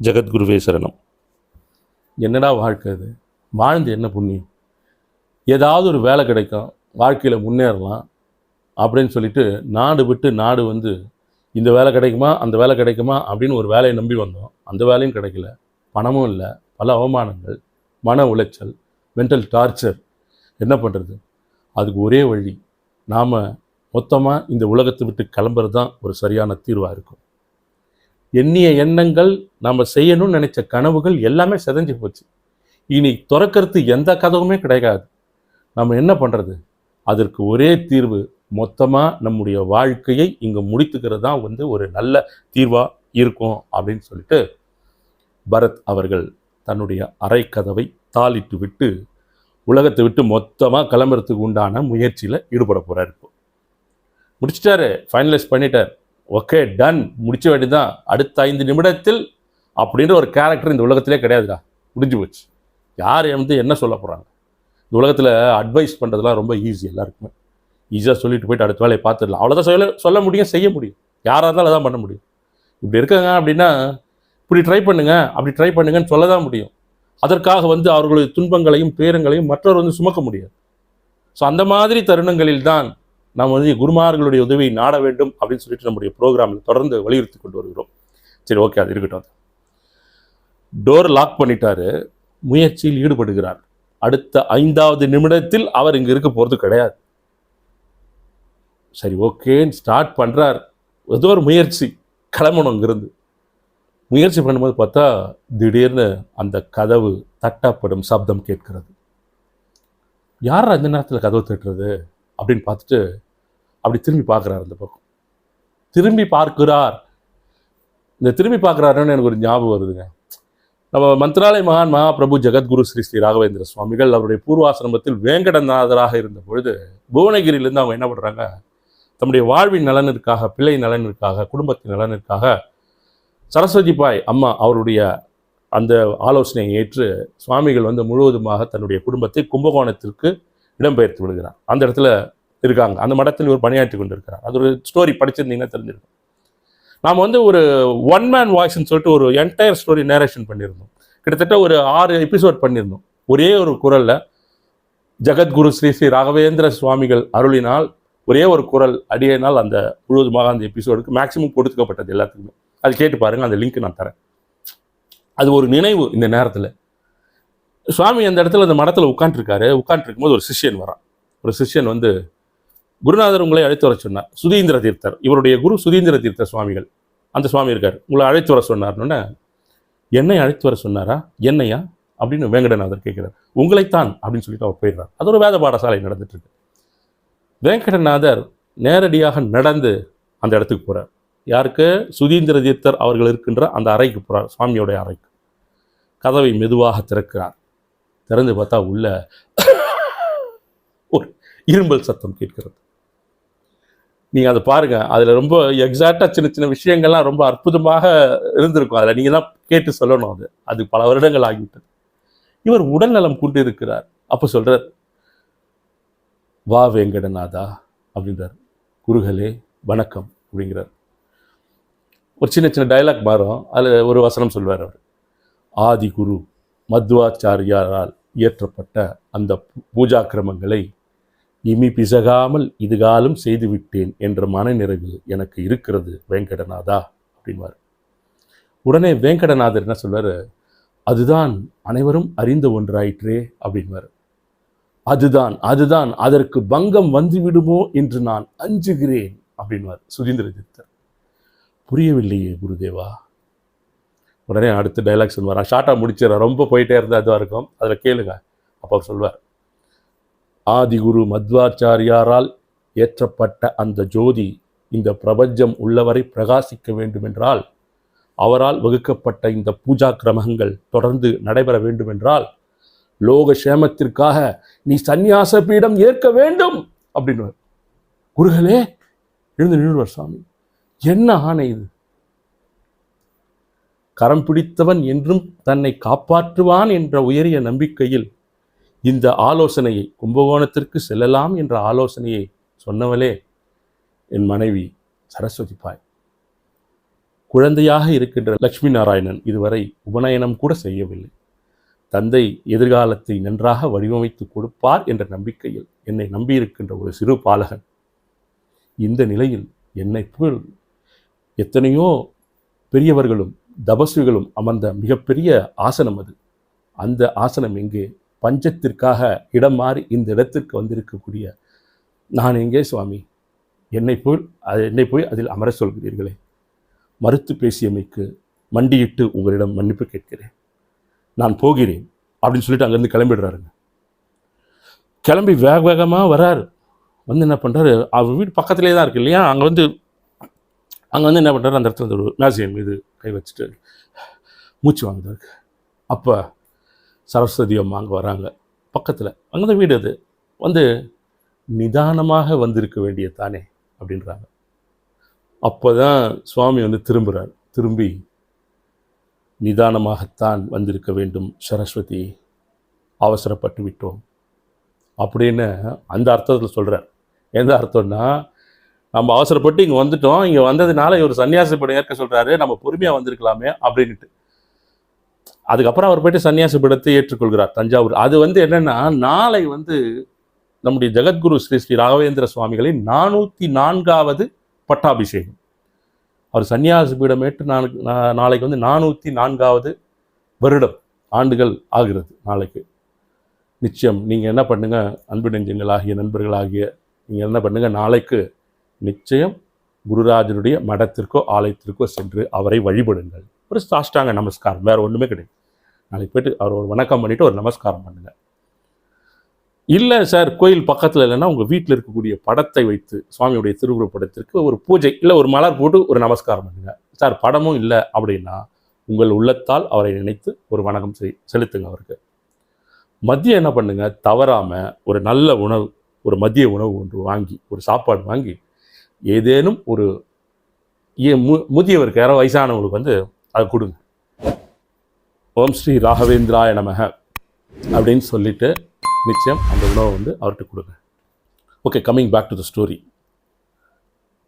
ஜெகத்குருவே சரணம். என்னடா வாழ்க்கை அது? வாழ்ந்து என்ன புண்ணியம்? ஏதாவது ஒரு வேலை கிடைக்கும், வாழ்க்கையில் முன்னேறலாம் அப்படின்னு சொல்லிட்டு நாடு விட்டு நாடு வந்து இந்த வேலை கிடைக்குமா அந்த வேலை கிடைக்குமா அப்படின்னு ஒரு வேலையை நம்பி வந்தோம். அந்த வேலையும் கிடைக்கல, பணமும் இல்லை, பல அவமானங்கள், மன உளைச்சல், மென்டல் டார்ச்சர். என்ன பண்ணுறது? அதுக்கு ஒரே வழி, நாம் மொத்தமாக இந்த உலகத்தை விட்டு கிளம்புறது தான் ஒரு சரியான தீர்வாக இருக்கும். எண்ணிய எண்ணங்கள், நம்ம செய்யணும்னு நினைச்ச கனவுகள் எல்லாமே செதஞ்சு போச்சு. இனி திறக்கிறது எந்த கதவுமே கிடைக்காது. நம்ம என்ன பண்ணுறது? அதற்கு ஒரே தீர்வு, மொத்தமாக நம்முடைய வாழ்க்கையை இங்கே முடித்துக்கிறது தான் வந்து ஒரு நல்ல தீர்வாக இருக்கும் அப்படின்னு சொல்லிட்டு பரத் அவர்கள் தன்னுடைய அறை கதவை தாளிட்டு விட்டு உலகத்தை விட்டு மொத்தமாக கிளம்புறதுக்கு உண்டான முயற்சியில் ஈடுபட போகிறார். இப்போ முடிச்சிட்டாரு, ஃபைனலைஸ் பண்ணிட்டார். ஓகே, டன், முடிச்ச வேண்டியதான். அடுத்த 5 நிமிடத்தில் அப்படின்ற ஒரு கேரக்டர் இந்த உலகத்திலே கிடையாதுடா, முடிஞ்சு போச்சு. யார் வந்து என்ன சொல்ல போகிறாங்க? இந்த உலகத்தில் அட்வைஸ் பண்ணுறதுலாம் ரொம்ப ஈஸி, எல்லாருக்குமே ஈஸியாக சொல்லிட்டு போயிட்டு அடுத்த வேலையை பார்த்துடலாம். அவ்வளோதான் சொல்ல முடியும், செய்ய முடியும். யாராக இருந்தாலும் அதான் பண்ண முடியும். இப்படி இருக்காங்க அப்படின்னா இப்படி ட்ரை பண்ணுங்க, அப்படி ட்ரை பண்ணுங்கன்னு சொல்ல தான் முடியும். அதற்காக வந்து அவர்களுடைய துன்பங்களையும் பேரங்களையும் மற்றவர் வந்து சுமக்க முடியாது. ஸோ அந்த மாதிரி தருணங்களில் தான் நாம் வந்து குருமார்களுடைய உதவியை நாட வேண்டும் அப்படின்னு சொல்லிட்டு நம்முடைய ப்ரோக்ராமில் தொடர்ந்து வலியுறுத்தி கொண்டு வருகிறோம். சரி, ஓகே, அது இருக்கட்டும். டோர் லாக் பண்ணிட்டாரு, முயற்சியில் ஈடுபடுகிறார். அடுத்த 5வது நிமிடத்தில் அவர் இங்கே இருக்க போகிறது கிடையாது. சரி, ஓகேன்னு ஸ்டார்ட் பண்ணுறார். ஏதோ ஒரு முயற்சி, கிளம்பணும் இங்கிருந்து. முயற்சி பண்ணும்போது பார்த்தா திடீர்னு அந்த கதவு தட்டப்படும் சப்தம் கேட்கிறது. யார் அந்த நேரத்தில் கதவு தட்டுறது அப்படின்னு பார்த்துட்டு அப்படி திரும்பி பார்க்குறார். அந்த பக்கம் திரும்பி பார்க்கிறார். இந்த திரும்பி பார்க்குறாருன்னு எனக்கு ஒரு ஞாபகம் வருதுங்க. நம்ம மந்த்ராலய மகான் மகாபிரபு ஜெகத்குரு ஸ்ரீ ஸ்ரீ ராகவேந்திர சுவாமிகள் அவருடைய பூர்வாசிரமத்தில் வேங்கடநாதராக இருந்த பொழுது புவனகிரியிலேருந்து அவங்க என்ன பண்ணுறாங்க, தம்முடைய வாழ்வின் நலனிற்காக, பிள்ளை நலனிற்காக, குடும்பத்தின் நலனிற்காக சரஸ்வதி பாய் அம்மா அவருடைய அந்த ஆலோசனையை ஏற்று சுவாமிகள் வந்து முழுவதுமாக தன்னுடைய குடும்பத்தை கும்பகோணத்திற்கு இடம்பெயர்த்து விடுகிறார். அந்த இடத்துல இருக்காங்க. அந்த மடத்தில் இவர் பணியாற்றி கொண்டு இருக்கிறார். அது ஒரு ஸ்டோரி படிச்சிருந்தீங்கன்னா தெரிஞ்சிருக்கும். நாம் வந்து ஒரு 1 man வாய்ஸ்ன்னு சொல்லிட்டு ஒரு என்டையர் ஸ்டோரி நேரேஷன் பண்ணியிருந்தோம். கிட்டத்தட்ட ஒரு 6 எபிசோட் பண்ணியிருந்தோம். ஒரே ஒரு குரலில் ஜெகத்குரு ஸ்ரீ ஸ்ரீ ராகவேந்திர சுவாமிகள் அருளினால் ஒரே ஒரு குரல் அடியினால் அந்த முழுவதுமாக அந்த எபிசோடுக்கு மேக்சிமம் கொடுக்கப்பட்டது எல்லாத்துக்குமே. அது கேட்டு பாருங்கள், அந்த லிங்க் நான் தரேன். அது ஒரு நினைவு. இந்த நேரத்தில் சுவாமி அந்த இடத்துல அந்த மடத்தில் உட்காந்துருக்கும்போது ஒரு சிஷ்யன் வரான். ஒரு சிஷ்யன் வந்து, குருநாதர் உங்களை அழைத்து வர சொன்னார். சுதீந்திர தீர்த்தர், இவருடைய குரு சுதீந்திர தீர்த்த சுவாமிகள், அந்த சுவாமி இருக்கார், உங்களை அழைத்து வர சொன்னார்னு. என்னை அழைத்து வர சொன்னாரா? என்னையா அப்படின்னு வேங்கடநாதர் கேட்கிறார். உங்களைத்தான் அப்படின்னு சொல்லிட்டு அவர் போயிடுறார். அது ஒரு வேத பாடசாலை நடந்துட்டு இருக்கு. வேங்கடநாதர் நேரடியாக நடந்து அந்த இடத்துக்கு போகிறார். யாருக்கு? சுதீந்திர தீர்த்தர் அவர்கள் இருக்கின்ற அந்த அறைக்கு போகிறார், சுவாமியோடைய அறைக்கு. கதவை மெதுவாக திறக்கிறார். திறந்து பார்த்தா உள்ள ஒரு இரும்பல் சத்தம் கேட்கிறது. நீங்கள் அதை பாருங்கள், அதில் ரொம்ப எக்ஸாக்டாக சின்ன சின்ன விஷயங்கள்லாம் ரொம்ப அற்புதமாக இருந்திருக்கும். அதில் நீங்கள் தான் கேட்டு சொல்லணும். அது பல வருடங்கள் ஆகிவிட்டது. இவர் உடல்நலம் கொண்டு இருக்கிறார். அப்போ சொல்கிறார், வா வேங்கடநாதா அப்படின்றார். குருகளே வணக்கம் அப்படிங்கிறார். ஒரு சின்ன சின்ன டைலாக் மாறும். அதில் ஒரு வசனம் சொல்வார் அவர். ஆதி குரு மத்வாச்சாரியாரால் இயற்றப்பட்ட அந்த பூஜா கிரமங்களை இமி பிசகாமல் இதுகாலும் செய்துவிட்டேன் என்ற மனநிறைவு எனக்கு இருக்கிறது வேங்கடநாதா அப்படின்வார். உடனே வேங்கடநாதர் என்ன சொல்வார்? அதுதான் அனைவரும் அறிந்த ஒன்றாயிற்றே அப்படின்வார். அதுதான் அதற்கு பங்கம் வந்துவிடுமோ என்று நான் அஞ்சுகிறேன் அப்படின்வார் சுதீந்திர தீர்த்தர். புரியவில்லையே குருதேவா. உடனே அடுத்த டைலாக் சொல்வார். ஷார்ட்டாக முடிச்சிடற, ரொம்ப போயிட்டே இருந்தால் அதுவாக இருக்கும், அதில் கேளுங்க. அப்போ அவர் சொல்வார், ஆதிகுரு மத்வாச்சாரியாரால் ஏற்றப்பட்ட அந்த ஜோதி இந்த பிரபஞ்சம் உள்ளவரை பிரகாசிக்க வேண்டுமென்றால், அவரால் வகுக்கப்பட்ட இந்த பூஜா கிரமங்கள் தொடர்ந்து நடைபெற வேண்டுமென்றால், லோக சேமத்திற்காக நீ சந்நியாச பீடம் ஏற்க வேண்டும் அப்படின்னு. குருகளே எழுந்து நின்றுவார் சுவாமி. என்ன ஆணை இது? கரம் பிடித்தவன் என்றும் தன்னை காப்பாற்றுவான் என்ற உயரிய நம்பிக்கையில் இந்த ஆலோசனையை, கும்பகோணத்திற்கு செல்லலாம் என்ற ஆலோசனையை சொன்னவளே என் மனைவி சரஸ்வதி பாய். குழந்தையாக இருக்கின்ற லட்சுமி நாராயணன் இதுவரை உபநயனம் கூட செய்யவில்லை. தந்தை எதிர்காலத்தை நன்றாக வடிவமைத்து கொடுப்பார் என்ற நம்பிக்கையில் என்னை நம்பியிருக்கின்ற ஒரு சிறு பாலகன் இந்த நிலையில் என்னை போல் எத்தனையோ பெரியவர்களும் தபஸ்விகளும் அமர்ந்த மிகப்பெரிய ஆசனம் அது. அந்த ஆசனம் எங்கே? பஞ்சத்திற்காக இடம் மாறி இந்த இடத்திற்கு வந்திருக்கக்கூடிய நான் எங்கே சுவாமி? என்னை போய் அதில் அமர சொல்கிறீர்களே. மறுத்து பேசியமைக்கு மண்டியிட்டு உங்களிடம் மன்னிப்பு கேட்கிறேன். நான் போகிறேன் அப்படின்னு சொல்லிட்டு அங்கேருந்து கிளம்பிடுறாருங்க. கிளம்பி வேகமாக வராரு. வந்து என்ன பண்ணுறாரு, அவர் வீடு பக்கத்துலேயே தான் இருக்கு இல்லையா, அங்கே வந்து என்ன பண்ணுறாரு, அந்த இடத்துல ஒரு மேசியம் மீது கை வச்சுட்டு மூச்சு வாங்குறாரு. அப்போ சரஸ்வதி அம்மா அங்கே வராங்க பக்கத்தில். அங்கே தான் வீடு. அது வந்து நிதானமாக வந்திருக்க வேண்டிய தானே அப்படின்றாங்க. அப்போ தான் சுவாமி வந்து திரும்புகிறார். திரும்பி நிதானமாகத்தான் வந்திருக்க வேண்டும் சரஸ்வதி, அவசரப்பட்டு விட்டோம் அப்படின்னு அந்த அர்த்தத்தில் சொல்கிறார். எந்த அர்த்தம்னா, நம்ம அவசரப்பட்டு இங்கே வந்துட்டோம், இங்கே வந்ததுனால இவர் சன்னியாசி படம் ஏற்க சொல்கிறாரு, நம்ம பொறுமையாக வந்திருக்கலாமே அப்படின்ட்டு. அதுக்கப்புறம் அவர் போய்ட்டு சன்னியாசி படத்தை ஏற்றுக்கொள்கிறார் தஞ்சாவூர். அது வந்து என்னென்னா, நாளை வந்து நம்முடைய ஜெகத்குரு ஸ்ரீ ஸ்ரீ ராகவேந்திர சுவாமிகளின் 404வது பட்டாபிஷேகம். அவர் சன்னியாசி பீடம் ஏற்று நாளைக்கு வந்து 404வது வருடம் ஆண்டுகள் ஆகிறது நாளைக்கு. நிச்சயம் நீங்கள் என்ன பண்ணுங்கள், அன்பு நெஞ்சங்களாகிய நண்பர்களாகிய நீங்கள் என்ன பண்ணுங்கள், நாளைக்கு நிச்சயம் குருராஜனுடைய மடத்திற்கோ ஆலயத்திற்கோ சென்று அவரை வழிபடுங்கள். ஒரு சாஷ்டாங்க நமஸ்காரம், வேறு ஒன்றுமே கிடையாது. நாளைக்கு போய்ட்டு அவர் ஒரு வணக்கம் பண்ணிவிட்டு ஒரு நமஸ்காரம் பண்ணுங்கள். இல்லை சார், கோயில் பக்கத்தில் இல்லைன்னா உங்கள் வீட்டில் இருக்கக்கூடிய படத்தை வைத்து சுவாமியுடைய திருவுருவப் படத்திற்கு ஒரு பூஜை இல்லை ஒரு மலர் போட்டு ஒரு நமஸ்காரம் பண்ணுங்கள். சார் படமும் இல்லை அப்படின்னா உங்கள் உள்ளத்தால் அவரை நினைத்து ஒரு வணக்கம் செலுத்துங்க அவருக்கு. மதியம் என்ன பண்ணுங்கள், தவறாமல் ஒரு நல்ல உணவு, ஒரு மதிய உணவு ஒன்று வாங்கி, ஒரு சாப்பாடு வாங்கி, ஏதேனும் ஒரு முதியவருக்கு யாரோ வயசானவங்களுக்கு வந்து அதை கொடுங்க. ஓம் ஸ்ரீ ராகவேந்திராய நமக அப்படின்னு சொல்லிட்டு நிச்சயம் அந்த உணவை வந்து அவர்கிட்ட கொடுங்க. Okay, coming back to the story.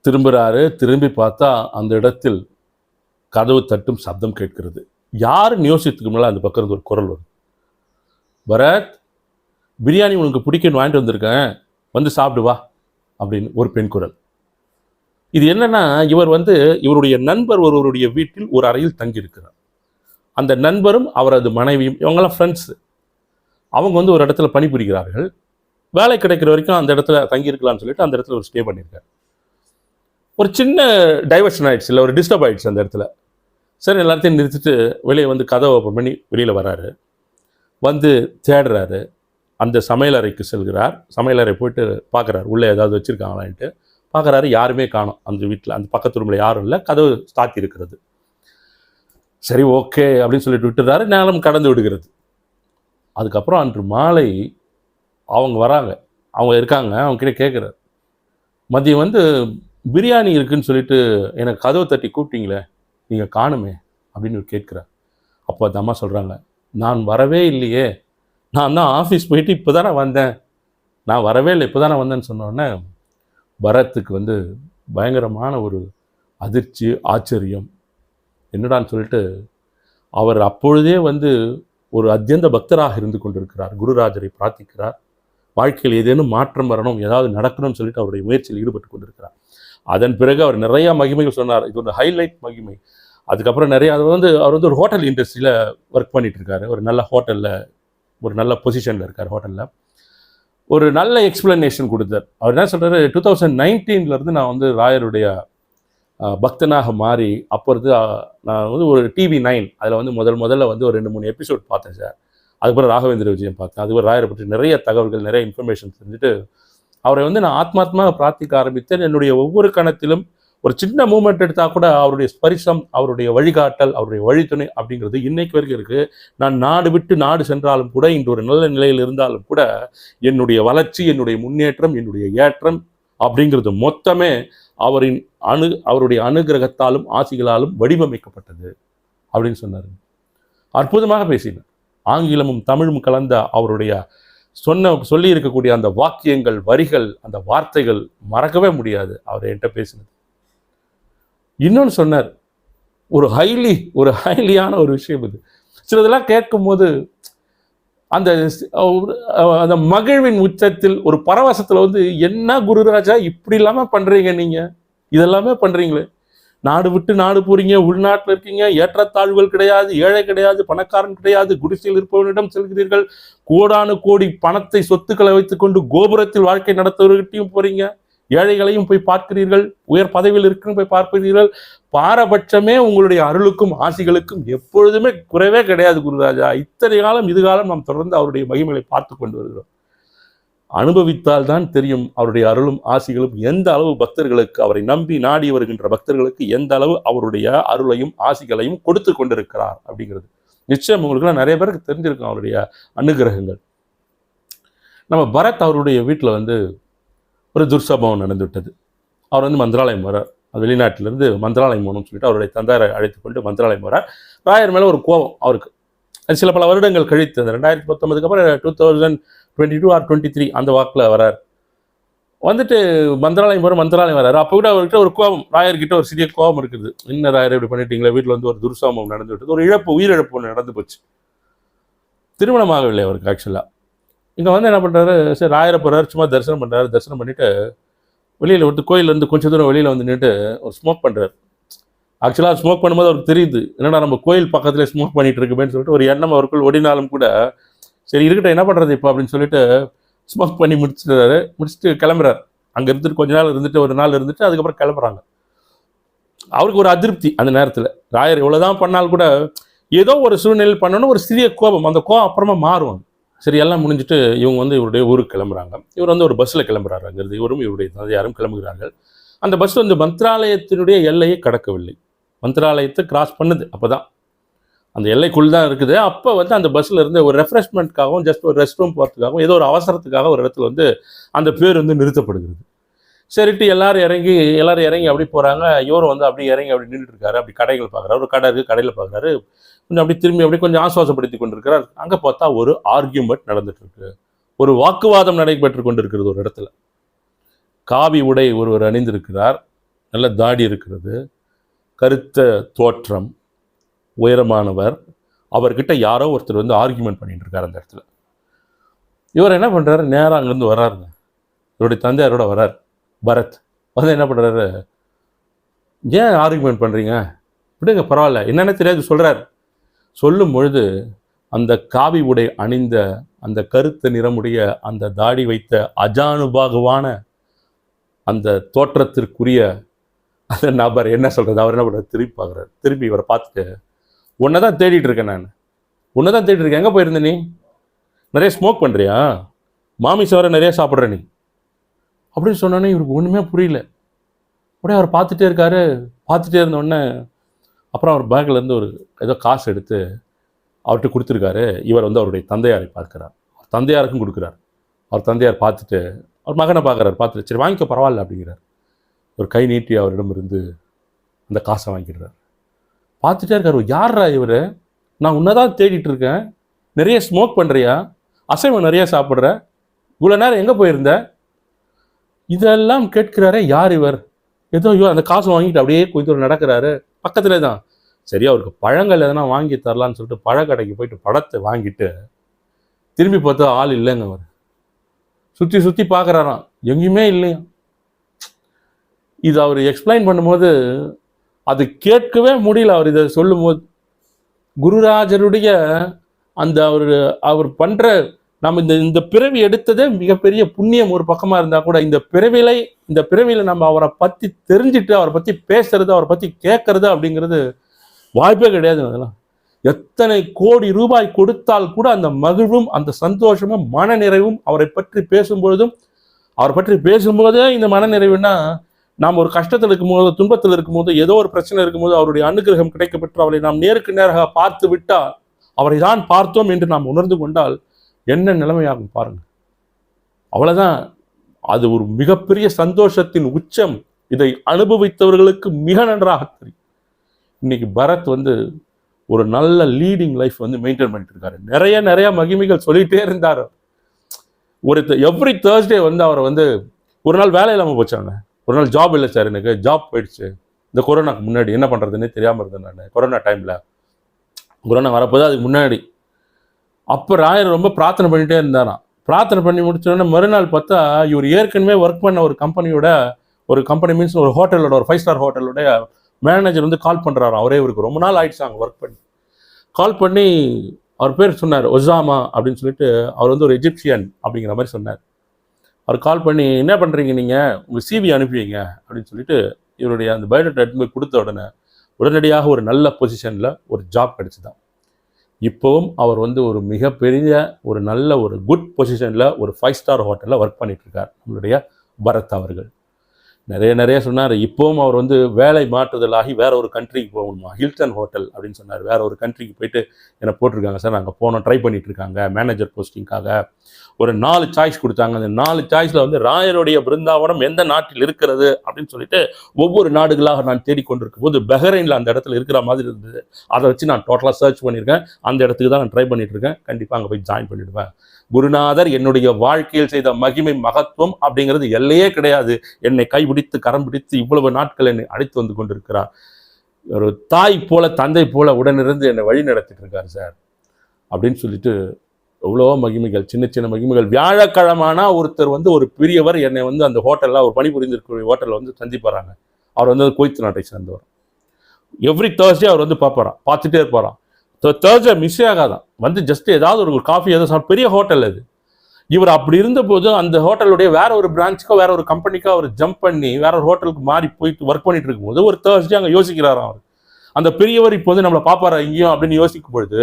திரும்புகிறாரு. திரும்பி பார்த்தா அந்த இடத்தில் கதவு தட்டும் சப்தம் கேட்கிறது. யாருன்னு யோசித்துக்கு முன்னால அந்த பக்கம் இருந்து ஒரு குரல் வரும். பரத், பிரியாணி உனக்கு பிடிக்குன்னு வாங்கிட்டு வந்திருக்கேன், வந்து சாப்பிடு வா அப்படின்னு ஒரு பெண் குரல். இது என்னன்னா, இவருடைய நண்பர் ஒருவருடைய வீட்டில் ஒரு அறையில் தங்கியிருக்கிறார். அந்த நண்பரும் அவரது மனைவியும், இவங்கெல்லாம் ஃப்ரெண்ட்ஸு. அவங்க வந்து ஒரு இடத்துல பணிபுரிகிறார்கள். வேலை கிடைக்கிற வரைக்கும் அந்த இடத்துல தங்கியிருக்கலாம்னு சொல்லிட்டு அந்த இடத்துல ஒரு ஸ்டே பண்ணியிருக்காரு. ஒரு சின்ன டைவர்ஷன் ஆகிடுச்சு, இல்லை ஒரு டிஸ்டர்ப் ஆகிடுச்சு அந்த இடத்துல. சரி, எல்லாத்தையும் நிறுத்திட்டு வெளியே வந்து கதவை ஓப்பன் பண்ணி வெளியில் வராரு. வந்து தேடுறாரு. அந்த சமையலறைக்கு செல்கிறார். சமையலறை போயிட்டு பார்க்குறாரு, உள்ளே ஏதாவது வச்சுருக்காங்களான்ட்டு பார்க்குறாரு. யாருமே காணோம் அந்த வீட்டில். அந்த பக்கத்து ரூமில் யாரும் இல்லை, கதவு சாத்தி இருக்கிறது. சரி, ஓகே அப்படின்னு சொல்லிட்டு விட்டுறாரு. நேரம் கடந்து விடுகிறது. அதுக்கப்புறம் அன்று மாலை அவங்க வராங்க, அவங்க இருக்காங்க. அவங்க கிட்டே கேட்குறாரு, மதியம் வந்து பிரியாணி இருக்குதுன்னு சொல்லிட்டு எனக்கு கதவை தட்டி கூப்பிட்டீங்களே, நீங்கள் காணுமே அப்படின்னு கேட்குறார். அப்போ அந்த அம்மா சொல்கிறாங்க, நான் வரவே இல்லையே, நான் தான் ஆஃபீஸ் போயிட்டு இப்போ தானே வந்தேன், நான் வரவே இல்லை, இப்போ தானே வந்தேன்னு சொன்னோடனே பரத்துக்கு வந்து பயங்கரமான ஒரு அதிர்ச்சி, ஆச்சரியம். என்னடான்னு சொல்லிட்டு அவர் அப்பொழுதே வந்து ஒரு அத்தியந்த பக்தராக இருந்து கொண்டிருக்கிறார். குருராஜரை பிரார்த்திக்கிறார். வாழ்க்கையில் ஏதேனும் மாற்றம் வரணும், ஏதாவது நடக்கணும்னு சொல்லிட்டு அவருடைய முயற்சியில் ஈடுபட்டு கொண்டிருக்கிறார். அதன் பிறகு அவர் நிறையா மகிமைகள் சொன்னார். இது ஒரு ஹைலைட் மகிமை. அதுக்கப்புறம் நிறைய அவர் வந்து ஒரு ஹோட்டல் இண்டஸ்ட்ரியில் ஒர்க் பண்ணிட்டு இருக்காரு. ஒரு நல்ல ஹோட்டலில் ஒரு நல்ல பொசிஷனில் இருக்கார். ஹோட்டலில் ஒரு நல்ல எக்ஸ்பிளனேஷன் கொடுத்தார். அவர் என்ன சொல்கிறார், 2019 நான் வந்து ராயருடைய பக்தனாக மாறி, அப்போ இருந்து நான் வந்து ஒரு TV9 அதில் வந்து முதல்ல வந்து ஒரு 2-3 எபிசோட் பார்த்தேன் சார். அதுக்கப்புறம் ராகவேந்திர விஜயம் பார்த்தேன். அதுக்கப்புறம் ராயரை பற்றி நிறைய தகவல்கள், நிறைய இன்ஃபர்மேஷன் தெரிஞ்சுட்டு அவரை வந்து நான் ஆத்மாத்மாக பிரார்த்திக்க ஆரம்பித்தேன். என்னுடைய ஒவ்வொரு கணத்திலும் ஒரு சின்ன மூமெண்ட் எடுத்தால் கூட அவருடைய ஸ்பரிசம், அவருடைய வழிகாட்டல், அவருடைய வழித்துணை அப்படிங்கிறது இன்னைக்கு வரைக்கும் இருக்குது. நான் நாடு விட்டு நாடு சென்றாலும் கூட, இன்று ஒரு நல்ல நிலையில் இருந்தாலும் கூட, என்னுடைய வளர்ச்சி, என்னுடைய முன்னேற்றம், என்னுடைய ஏற்றம் அப்படிங்கிறது மொத்தமே அவருடைய அனுகிரகத்தாலும் ஆசிகளாலும் வடிவமைக்கப்பட்டது அப்படின்னு சொன்னார். அற்புதமாக பேசினார். ஆங்கிலமும் தமிழும் கலந்த அவருடைய சொல்லி இருக்கக்கூடிய அந்த வாக்கியங்கள், வரிகள், அந்த வார்த்தைகள் மறக்கவே முடியாது அவர் என்கிட்ட பேசினது. இன்னொன்று சொன்னார், ஒரு ஹைலியான ஒரு விஷயம் இது. சிலதெல்லாம் கேட்கும்போது அந்த அந்த மகிழ்வின் உச்சத்தில் ஒரு பரவசத்தில் வந்து, என்ன குருராஜா இப்படி இல்லாமல் பண்ணுறீங்க, நீங்கள் இதெல்லாமே பண்ணுறீங்களே, நாடு விட்டு நாடு போறீங்க, உள்நாட்டில் இருக்கீங்க, ஏற்றத்தாழ்வுகள் கிடையாது, ஏழை கிடையாது, பணக்காரன் கிடையாது, குடிசையில் இருப்பவனிடம் செல்கிறீர்கள், கோடானு கோடி பணத்தை சொத்துக்களை வைத்துக்கொண்டு கோபுரத்தில் வாழ்க்கை நடத்துவர்கிட்டையும் போறீங்க, ஏழைகளையும் போய் பார்க்கிறீர்கள், உயர் பதவியில் இருக்கிற போய் பார்க்கிறீர்கள். பாரபட்சமே உங்களுடைய அருளுக்கும் ஆசிகளுக்கும் எப்பொழுதுமே குறைவே கிடையாது குருராஜா. இத்தனை காலம் இதுகாலம் நாம் தொடர்ந்து அவருடைய மகிமைகளை பார்த்து கொண்டு வருகிறோம். அனுபவித்தால் தான் தெரியும் அவருடைய அருளும் ஆசிகளும் எந்த அளவு பக்தர்களுக்கு, அவரை நம்பி நாடி வருகின்ற பக்தர்களுக்கு எந்த அளவு அவருடைய அருளையும் ஆசிகளையும் கொடுத்து கொண்டிருக்கிறார் அப்படிங்கிறது. நிச்சயம் உங்களுக்குலாம் நிறைய பேருக்கு தெரிஞ்சிருக்கும் அவருடைய அனுகிரகங்கள். நம்ம பரத் அவருடைய வீட்டில் வந்து ஒரு துர்சம்பவம் நடந்துவிட்டது. அவர் வந்து மந்திராலயம் வரார். வெளிநாட்டிலேருந்து மந்திராலயம் போகணும்னு சொல்லிட்டு அவருடைய தந்தையரை அழைத்து கொண்டு மந்திராலயம் வரார். ராயர் மேலே ஒரு கோபம் அவருக்கு. அது சில பல வருடங்கள் கழித்து, அந்த 2019 அப்புறம் 2022 or 23 அந்த வாக்கில் வரார். வந்துட்டு மந்திராலயம் வராரு. அப்போ கூட அவர்கிட்ட ஒரு கோபம், ராயர்கிட்ட ஒரு சிறிய கோபம் இருக்குது. என்ன ராயர் இப்படி பண்ணிட்டீங்களா, வீட்டில் வந்து ஒரு துர்சம்பவம் நடந்து விட்டது, ஒரு உயிரிழப்பு ஒன்று நடந்து போச்சு. திருமணமாகவில்லை அவருக்கு ஆக்சுவலாக. இங்கே வந்து என்ன பண்ணுறாரு, சரி ராயரை போகிறாரு, சும்மா தரிசனம் பண்ணுறாரு. தரிசனம் பண்ணிவிட்டு வெளியில் வந்து கோயிலேருந்து கொஞ்சம் தூரம் வெளியில் வந்து நின்றுட்டு ஒரு ஸ்மோக் பண்ணுறாரு. ஆக்சுவலாக ஸ்மோக் பண்ணும்போது அவருக்கு தெரியுது, என்னடா நம்ம கோயில் பக்கத்தில் ஸ்மோக் பண்ணிகிட்டு இருக்குமேன்னு சொல்லிட்டு ஒரு எண்ணம் அவருக்குள் ஓடினாலும் கூட, சரி இருக்கட்டும் என்ன பண்ணுறது இப்போ அப்படின்னு சொல்லிட்டு ஸ்மோக் பண்ணி முடிச்சுட்டு கிளம்புறாரு. அங்கே இருந்துட்டு கொஞ்ச நாள் இருந்துட்டு, ஒரு நாள் இருந்துட்டு அதுக்கப்புறம் கிளம்புறாங்க. அவருக்கு ஒரு அதிருப்தி அந்த நேரத்தில். ராயர் இவ்வளோதான் பண்ணால் கூட ஏதோ ஒரு சூழ்நிலையில் பண்ணணும், ஒரு சிறிய கோபம். அந்த கோபம் அப்புறமா மாறும். சரி எல்லாம் முடிஞ்சுட்டு இவங்க வந்து இவருடைய ஊருக்கு கிளம்புறாங்க. இவர் வந்து ஒரு பஸ்ஸில் கிளம்புறாரு. அங்கிருந்து இவரும் இவருடைய தந்தையாரும் கிளம்புகிறார்கள். அந்த பஸ் வந்து மந்திராலயத்தினுடைய எல்லையை கடக்கவில்லை. மந்திராலயத்தை கிராஸ் பண்ணுது. அப்போ தான் அந்த எல்லைக்குள் தான் இருக்குது. அப்போ வந்து அந்த பஸ்ஸில் இருந்து ஒரு ரெஃப்ரெஷ்மெண்ட்காகவும், ஜஸ்ட் ஒரு ரெஸ்ட் ரூம் போகிறதுக்காகவும், ஏதோ ஒரு அவசரத்துக்காக ஒரு இடத்துல வந்து அந்த பேர் வந்து நிறுத்தப்படுகிறது. சரிட்டு எல்லாரும் இறங்கி அப்படி போகிறாங்க. இவரும் வந்து அப்படி இறங்கி அப்படி நின்றுட்டு இருக்காரு. அப்படி கடைகள் பார்க்குறாரு. ஒரு கடை இருக்குது, கடையில் பார்க்குறாரு. கொஞ்சம் அப்படி திரும்பி அப்படி கொஞ்சம் ஆசுவாசப்படுத்தி கொண்டிருக்கிறார். அங்கே பார்த்தா ஒரு ஆர்கியூமெண்ட் நடந்துட்டு இருக்கு. ஒரு வாக்குவாதம் நடைபெற்று கொண்டிருக்கிறது ஒரு இடத்துல. காவி உடை ஒருவர் அணிந்திருக்கிறார், நல்ல தாடி இருக்கிறது, கருத்த தோற்றம், உயரமானவர். அவர்கிட்ட யாரோ ஒருத்தர் வந்து ஆர்கியூமெண்ட் பண்ணிட்டு இருக்காரு அந்த இடத்துல. இவர் என்ன பண்ணுறாரு, நேராக அங்கேருந்து வர்றாருங்க. இவருடைய தந்தையாரோட வர்றார் பரத். வந்து என்ன பண்ணுறாரு, ஏன் ஆர்கியூமெண்ட் பண்ணுறீங்க, விடுங்க பரவாயில்ல, என்னென்ன தெரியாது சொல்கிறார். சொல்லும் பொழுது அந்த காவி உடை அணிந்த, அந்த கருத்த நிறமுடைய, அந்த தாடி வைத்த அஜானுபாகுவான அந்த தோற்றத்திற்குரிய அந்த நபர் என்ன சொல்கிறது, அவர் என்ன பண்ணுறாரு, திரும்பி பார்க்குறாரு. திரும்பி இவரை பார்த்துட்டு, உன்னை தான் தேடிட்டு இருக்கேன், நான் உன்னை தான் தேடிட்டு இருக்கேன், எங்கே போயிருந்த நீ, நிறைய ஸ்மோக் பண்ணுறியா, மாமிசம் வர நிறைய சாப்பிட்ற நீ அப்படின்னு சொன்னோன்னே இவருக்கு ஒன்றுமே புரியல. அப்படியே அவர் பார்த்துட்டே இருக்காரு. பார்த்துட்டே இருந்தோடனே அப்புறம் அவர் பேக்லேருந்து ஒரு ஏதோ காசு எடுத்து அவர்கிட்ட கொடுத்துருக்காரு. இவர் வந்து அவருடைய தந்தையாரை பார்க்குறார். அவர் தந்தையாருக்கும் கொடுக்குறார். அவர் தந்தையார் பார்த்துட்டு அவர் மகனை பார்க்குறாரு. பார்த்துட்டு சரி வாங்கிக்க பரவாயில்ல அப்படிங்கிறார். ஒரு கை நீட்டி அவரிடமிருந்து அந்த காசை வாங்கிடுறார். பார்த்துட்டே இருக்கார். யார்ரா இவர், நான் உன்னை தான் தேடிட்டு இருக்கேன், நிறைய ஸ்மோக் பண்ணுறியா, அசைவம் நிறைய சாப்பிட்ற, இவ்வளோ நேரம் எங்கே போயிருந்த, இதெல்லாம் கேட்கிறாரே, யார் இவர். ஏதோ அந்த காசை வாங்கிட்டு அப்படியே கொஞ்சம் நடக்கிறாரு. பக்கத்துல தான். சரி அவருக்கு பழங்கள் எதனா வாங்கி தரலான்னு சொல்லிட்டு பழக்கடைக்கு போயிட்டு பழத்தை வாங்கிட்டு திரும்பி பார்த்தா ஆள் இல்லைங்க. அவர் சுற்றி பார்க்குறாராம், எங்கேயுமே இல்லையா. இது அவர் எக்ஸ்பிளைன் பண்ணும்போது அது கேட்கவே முடியல. அவர் இதை சொல்லும் போது குருராஜருடைய அந்த அவர் பண்ணுற, நம்ம இந்த பிறவி எடுத்ததே மிகப்பெரிய புண்ணியம் ஒரு பக்கமாக இருந்தால் கூட, இந்த பிறவியில் நம்ம அவரை பற்றி தெரிஞ்சுட்டு அவரை பற்றி பேசுறது, அவரை பற்றி கேட்கறது அப்படிங்கிறது வாய்ப்பே கிடையாது. அதெல்லாம் எத்தனை கோடி ரூபாய் கொடுத்தால் கூட அந்த மகிழ்வும் அந்த சந்தோஷமும் மன நிறைவும் அவரை பற்றி பேசும்பொழுதும், அவரை பற்றி பேசும்போதே இந்த மன நிறைவுனா, நாம் ஒரு கஷ்டத்தில் இருக்கும்போது, துன்பத்தில் இருக்கும்போது, ஏதோ ஒரு பிரச்சனை இருக்கும்போது அவருடைய அனுகிரகம் கிடைக்கப்பெற்று அவரை நாம் நேருக்கு நேராக பார்த்து விட்டால், அவரை தான் பார்த்தோம் என்று நாம் உணர்ந்து கொண்டால் என்ன நிலைமையாகும் பாருங்க. அவ்வளவுதான். அது ஒரு மிகப்பெரிய சந்தோஷத்தின் உச்சம். இதை அனுபவித்தவர்களுக்கு மிக நன்றாக தெரியும். இன்னைக்கு பரத் வந்து ஒரு நல்ல லீடிங் லைஃப் வந்து மெயின்டைன் பண்ணிட்டு இருக்காரு. நிறைய மகிமைகள் சொல்லிட்டே இருந்தார். எவ்ரி தேர்ஸ்டே வந்து அவரை வந்து ஒரு நாள் வேலை இல்லாமல் போச்சாங்க. ஒரு நாள் ஜாப் இல்லை சார், எனக்கு ஜாப் போயிடுச்சு, இந்த கொரோனாக்கு முன்னாடி என்ன பண்ணுறதுன்னே தெரியாமல் இருந்தேன் நான். கொரோனா டைமில், கொரோனா வரப்போது அதுக்கு முன்னாடி. அப்போ ராயர் ரொம்ப பிரார்த்தனை பண்ணிகிட்டே இருந்தாராம். பிரார்த்தனை பண்ணி முடிச்சோடனே மறுநாள் பார்த்தா இவர் ஏற்கனவே ஒர்க் பண்ண ஒரு கம்பெனியோட, ஒரு கம்பெனி மீன்ஸ் ஒரு ஹோட்டலோட, ஒரு 5 ஸ்டார் ஹோட்டலோட மேனேஜர் வந்து கால் பண்ணுறாராம். அவரே இவருக்கு ரொம்ப நாள் ஆயிடுச்சு அங்கே ஒர்க் பண்ணி. கால் பண்ணி அவர் பேர் சொன்னார், ஒசாமா அப்படின்னு சொல்லிட்டு. அவர் வந்து ஒரு எஜிப்சியன் அப்படிங்கிற மாதிரி சொன்னார். அவர் கால் பண்ணி என்ன பண்ணுறீங்க நீங்கள், உங்கள் சிவி அனுப்புவீங்க அப்படின்னு சொல்லிட்டு இவருடைய அந்த பயோடேட்டா எடுத்து போய் கொடுத்த உடனடியாக ஒரு நல்ல பொசிஷனில் ஒரு ஜாப் கிடச்சிதான். இப்போவும் அவர் வந்து ஒரு மிகப்பெரிய ஒரு நல்ல ஒரு குட் பொசிஷனில் ஒரு 5 ஸ்டார் ஹோட்டலில் ஒர்க் பண்ணிகிட்ருக்கார் நம்மளுடைய பரத் அவர்கள். நிறைய சொன்னார். இப்போவும் அவர் வந்து வேலை மாற்றுதலாகி வேற ஒரு கண்ட்ரிக்கு போகணுமா, ஹில்டன் ஹோட்டல் அப்படின்னு சொன்னார். வேற ஒரு கண்ட்ரிக்கு போயிட்டு என்னை போட்டிருக்காங்க சார், நாங்கள் போனோம், ட்ரை பண்ணிட்டு இருக்காங்க மேனேஜர் போஸ்டிங்காக. ஒரு 4 சாய்ஸ் கொடுத்தாங்க. அந்த 4 சாய்ஸில் வந்து ராயருடைய பிருந்தாவனம் எந்த நாட்டில் இருக்கிறது அப்படின்னு சொல்லிட்டு ஒவ்வொரு நாடுகளாக நான் தேடிக்கொண்டிருக்கும் போது பஹ்ரைனில் அந்த இடத்துல இருக்கிற மாதிரி இருந்தது. அதை வச்சு நான் டோட்டலாக சர்ச் பண்ணியிருக்கேன். அந்த இடத்துக்கு தான் நான் ட்ரை பண்ணிட்டு இருக்கேன். கண்டிப்பாக அங்கே போய் ஜாயின் பண்ணிடுவேன். குருநாதர் என்னுடைய வாழ்க்கையில் செய்த மகிமை மகத்துவம் அப்படிங்கிறது எல்லையே கிடையாது. என்னை கைபிடித்து கரம் பிடித்து இவ்வளவு நாட்கள் என்னை அழைத்து வந்து கொண்டிருக்கிறார். ஒரு தாய் போல தந்தை போல உடனிருந்து என்னை வழி நடத்திட்டு இருக்கார் சார் அப்படின்னு சொல்லிட்டு எவ்வளோ மகிமைகள், சின்ன சின்ன மகிமைகள். வியாழக்கிழமானா ஒருத்தர் வந்து ஒரு பெரியவர் என்னை வந்து அந்த ஹோட்டலில், அவர் பணிபுரிந்திருக்கிற ஹோட்டலில் வந்து சந்திப்பாராங்க. அவர் வந்து குவைத் நாட்டை சேர்ந்தவர். எவ்ரி தேர்ஸ்டே அவர் வந்து பார்த்துட்டே இருப்பாராம். தேர்ஸ்டே மிஸ்ஸே ஆகாதான். வந்து ஜஸ்ட் ஏதாவது ஒரு காஃபி ஏதாவது பெரிய ஹோட்டல் அது. இவர் அப்படி இருந்தபோது அந்த ஹோட்டலுடைய வேற ஒரு பிரான்ச்சுக்கோ வேற ஒரு கம்பெனிக்கோ அவர் ஜம்ப் பண்ணி வேற ஒரு ஹோட்டலுக்கு மாறி போயிட்டு ஒர்க் பண்ணிட்டு இருக்கும்போது ஒரு தேர்ஸ்டே அங்கே யோசிக்கிறாராம் அவர். அந்த பெரியவர் இப்போ வந்து நம்மளை பார்ப்பாரா இங்கேயும் அப்படின்னு யோசிக்கும் பொழுது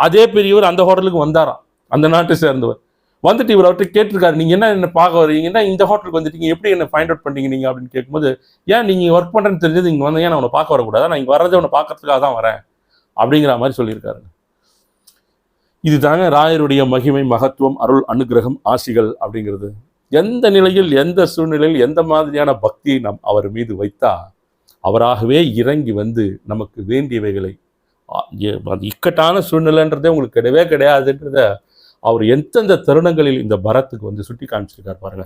அதே பெரியவர் அந்த ஹோட்டலுக்கு வந்தாராம், அந்த நாட்டை சேர்ந்தவர். வந்துட்டு இவர் அவர்கிட்ட கேட்டிருக்காரு, நீங்கள் என்ன பார்க்க வரீங்க, என்ன இந்த ஹோட்டலுக்கு வந்துட்டீங்க, எப்படி என்ன ஃபைண்ட் அவுட் பண்ணீங்க நீங்கள் அப்படின்னு கேட்கும்போது, ஏன் நீங்கள் ஒர்க் பண்ணுறேன்னு தெரிஞ்சது இங்கே வந்து ஏன் நான் உன்னை பார்க்க வரக்கூடாது, நான் இங்கே வர்றதை உன்னை பார்க்கறதுக்காக தான் வரேன் அப்படிங்கிற மாதிரி சொல்லியிருக்காரு. இது தாங்க ராயருடைய மகிமை, மகத்துவம், அருள், அனுகிரகம், ஆசிகள் அப்படிங்கிறது. எந்த நிலையில், எந்த சூழ்நிலையில், எந்த மாதிரியான பக்தியை நாம் அவர் மீது வைத்தா அவராகவே இறங்கி வந்து நமக்கு வேண்டியவைகளை, இக்கட்டான சூழ்நிலைன்றதே உங்களுக்கு கிடையவே கிடையாதுன்றத அவர் எந்தெந்த தருணங்களில் இந்த பரத்துக்கு வந்து சுட்டி காமிச்சிருக்கார் பாருங்க.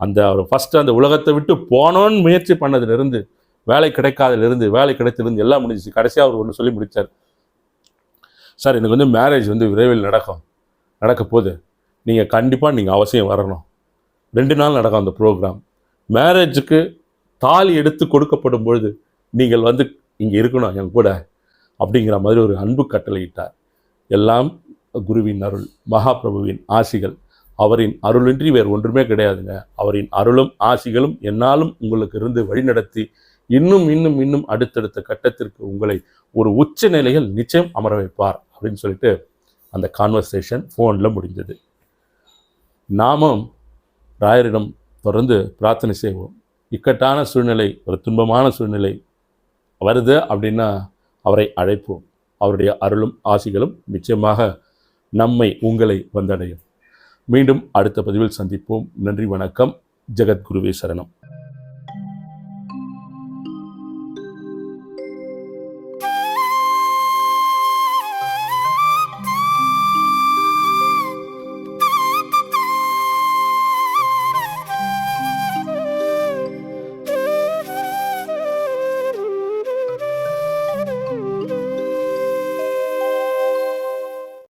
அந்த அவர் ஃபர்ஸ்ட் அந்த உலகத்தை விட்டு போனோன்னு முயற்சி பண்ணதிலிருந்து, வேலை கிடைக்காதிலிருந்து, வேலை கிடைத்திலிருந்து எல்லாம் முடிஞ்சிச்சு. கடைசியாக அவர் ஒன்று சொல்லி முடித்தார், சார் எனக்கு வந்து மேரேஜ் வந்து விரைவில் நடக்க போகுது, நீங்கள் கண்டிப்பாக நீங்கள் அவசியம் வரணும். 2 நாள் நடக்கும் அந்த ப்ரோக்ராம். மேரேஜுக்கு தாலி எடுத்து கொடுக்கப்படும் பொழுது நீங்கள் வந்து இங்கே இருக்கணும் என் கூட அப்படிங்கிற மாதிரி ஒரு அன்பு கட்டளையிட்டார். எல்லாம் குருவின் அருள், மகாபிரபுவின் ஆசிகள். அவரின் அருளின்றி வேறு ஒன்றுமே கிடையாதுங்க. அவரின் அருளும் ஆசிகளும் என்னாலும் உங்களுக்கு இருந்து வழிநடத்தி இன்னும் இன்னும் இன்னும் அடுத்தடுத்த கட்டத்திற்கு உங்களை ஒரு உச்ச நிலையில் நிச்சயம் அமர வைப்பார் அப்படின்னு சொல்லிட்டு அந்த கான்வர்சேஷன் ஃபோனில் முடிஞ்சது. நாமும் ராயரிடம் தொடர்ந்து பிரார்த்தனை செய்வோம். இக்கட்டான சூழ்நிலை, ஒரு துன்பமான சூழ்நிலை வருது அப்படின்னா அவரை அழைப்போம். அவருடைய அருளும் ஆசிகளும் நிச்சயமாக நம்மை, உங்களை வந்தடையும். மீண்டும் அடுத்த பதிவில் சந்திப்போம். நன்றி, வணக்கம். ஜெகத்குருவே சரணம்.